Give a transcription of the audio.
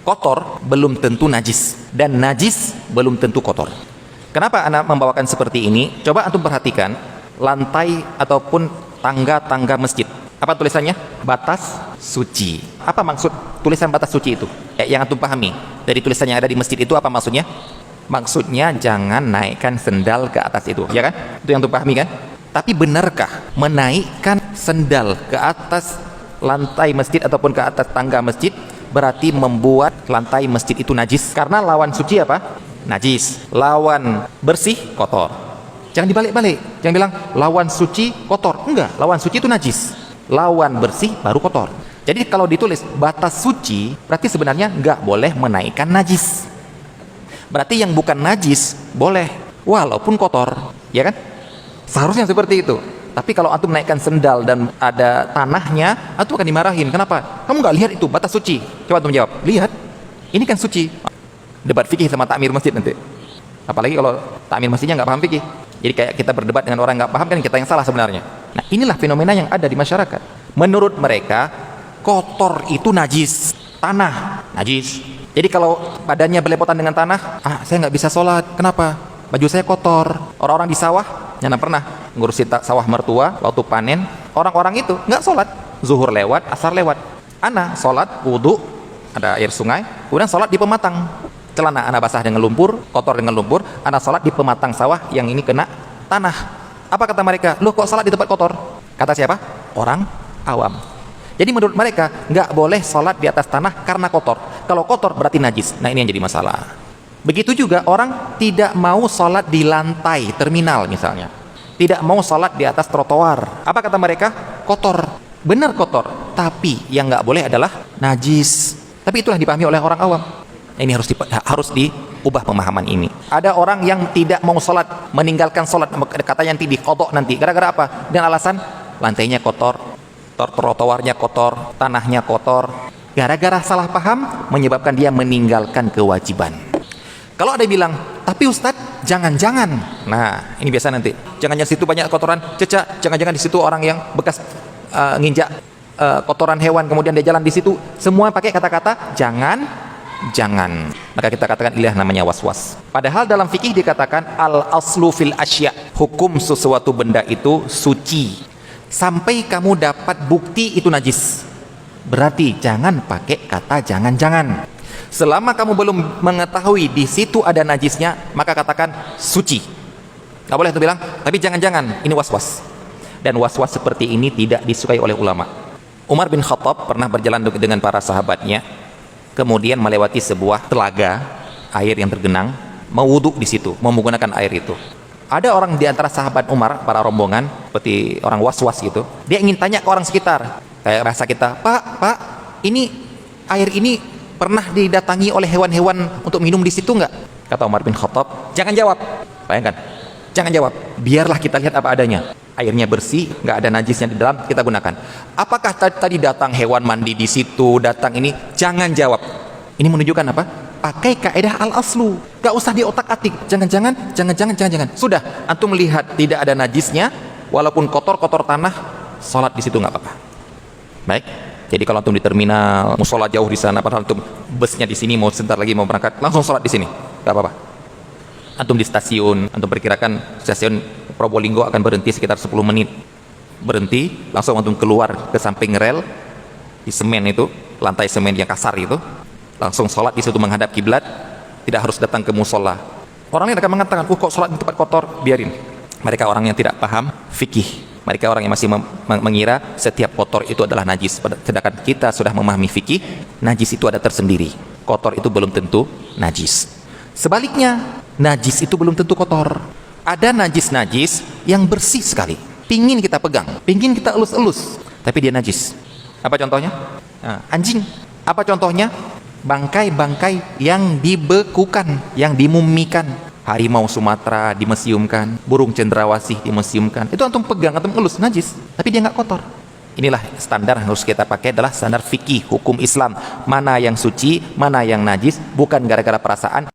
kotor belum tentu najis, dan najis belum tentu kotor. Kenapa anak membawakan seperti ini? Coba antum perhatikan lantai ataupun tangga-tangga masjid. Apa tulisannya? Batas suci. Apa maksud tulisan batas suci itu? Yang antum pahami dari tulisan yang ada di masjid itu apa maksudnya? Maksudnya jangan naikkan sendal ke atas itu, ya kan? Itu yang antum pahami kan? Tapi benarkah menaikkan sendal ke atas lantai masjid ataupun ke atas tangga masjid berarti membuat lantai masjid itu najis? Karena lawan suci apa? Najis. Lawan bersih kotor. Jangan dibalik-balik. Jangan bilang lawan suci kotor. Enggak, lawan suci itu najis. Lawan bersih baru kotor. Jadi kalau ditulis batas suci, berarti sebenarnya enggak boleh menaikkan najis. Berarti yang bukan najis boleh walaupun kotor, ya kan? Seharusnya seperti itu. Tapi kalau antum naikkan sendal dan ada tanahnya, antum akan dimarahin. Kenapa? Kamu nggak lihat itu batas suci? Coba antum jawab. Lihat. Ini kan suci. Debat fikih sama takmir masjid nanti. Apalagi kalau takmir masjidnya nggak paham fikih. Jadi kayak kita berdebat dengan orang nggak paham, kan kita yang salah sebenarnya. Nah, inilah fenomena yang ada di masyarakat. Menurut mereka, kotor itu najis. Tanah najis. Jadi kalau badannya belepotan dengan tanah, saya nggak bisa sholat. Kenapa? Baju saya kotor. Orang-orang di sawah, yang pernah ngurusi sawah mertua waktu panen, orang-orang itu nggak sholat. Zuhur lewat, asar lewat. Ana sholat, wudhu, ada air sungai, kemudian sholat di pematang. Celana ana basah dengan lumpur, kotor dengan lumpur, ana sholat di pematang sawah yang ini kena tanah. Apa kata mereka? Loh, kok sholat di tempat kotor? Kata siapa? Orang awam. Jadi menurut mereka nggak boleh sholat di atas tanah karena kotor. Kalau kotor berarti najis. Nah, ini yang jadi masalah. Begitu juga orang tidak mau sholat di lantai terminal misalnya, tidak mau sholat di atas trotoar. Apa kata mereka? Kotor. Benar kotor, tapi yang nggak boleh adalah najis. Tapi itulah dipahami oleh orang awam. Ini harus diubah pemahaman ini. Ada orang yang tidak mau sholat, meninggalkan sholat, katanya nanti diqadha nanti. Gara-gara apa? Dengan alasan lantainya kotor, trotoarnya kotor, tanahnya kotor. Gara-gara salah paham menyebabkan dia meninggalkan kewajiban. Kalau ada yang bilang, tapi Ustadz, jangan-jangan. Nah, ini biasa nanti. Jangan-jangan situ banyak kotoran, cecak. Jangan-jangan di situ orang yang bekas nginjak kotoran hewan, kemudian dia jalan di situ. Semua pakai kata-kata jangan. Maka kita katakan ilah namanya was-was. Padahal dalam fikih dikatakan al-aslu fil asya. Hukum sesuatu benda itu suci sampai kamu dapat bukti itu najis. Berarti jangan pakai kata jangan-jangan. Selama kamu belum mengetahui di situ ada najisnya, maka katakan suci. Nggak boleh tuh bilang, tapi jangan-jangan, ini was-was. Dan was-was seperti ini tidak disukai oleh ulama. Umar bin Khattab pernah berjalan dengan para sahabatnya, kemudian melewati sebuah telaga, air yang tergenang, mau wudhu di situ, mau menggunakan air itu. Ada orang di antara sahabat Umar, para rombongan, seperti orang was-was gitu, dia ingin tanya ke orang sekitar, kayak rasa kita, Pak, ini air ini pernah didatangi oleh hewan-hewan untuk minum di situ nggak? Kata Umar bin Khattab, jangan jawab. Bayangkan, jangan jawab. Biarlah kita lihat apa adanya. Airnya bersih, nggak ada najisnya di dalam, kita gunakan. Apakah tadi datang hewan mandi di situ, datang ini? Jangan jawab. Ini menunjukkan apa? Pakai kaidah al-aslu. Nggak usah diotak-atik. Jangan. Sudah, antum melihat tidak ada najisnya, walaupun kotor tanah, sholat di situ nggak apa-apa. Baik. Jadi kalau antum di terminal, mau sholat jauh di sana, padahal antum busnya di sini, mau sebentar lagi mau berangkat, langsung sholat di sini, nggak apa-apa. Antum di stasiun, antum perkirakan stasiun Probolinggo akan berhenti sekitar 10 menit. Berhenti, langsung antum keluar ke samping rel, di semen itu, lantai semen yang kasar itu, langsung sholat di situ menghadap kiblat, tidak harus datang ke musola. Orang lain akan mengatakan, kok sholat di tempat kotor, biarin. Mereka orang yang tidak paham fikih. Mereka orang yang masih mengira setiap kotor itu adalah najis. Sedangkan kita sudah memahami fikih, najis itu ada tersendiri. Kotor itu belum tentu najis. Sebaliknya, najis itu belum tentu kotor. Ada najis-najis yang bersih sekali. Pingin kita pegang, pingin kita elus-elus, tapi dia najis. Apa contohnya? Anjing. Apa contohnya? Bangkai-bangkai yang dibekukan, yang dimumikan. Harimau Sumatera dimesiumkan, burung cendrawasih dimesiumkan. Itu antum pegang, antum elus, najis, tapi dia nggak kotor. Inilah standar yang harus kita pakai, adalah standar fikih hukum Islam. Mana yang suci, mana yang najis, bukan gara-gara perasaan.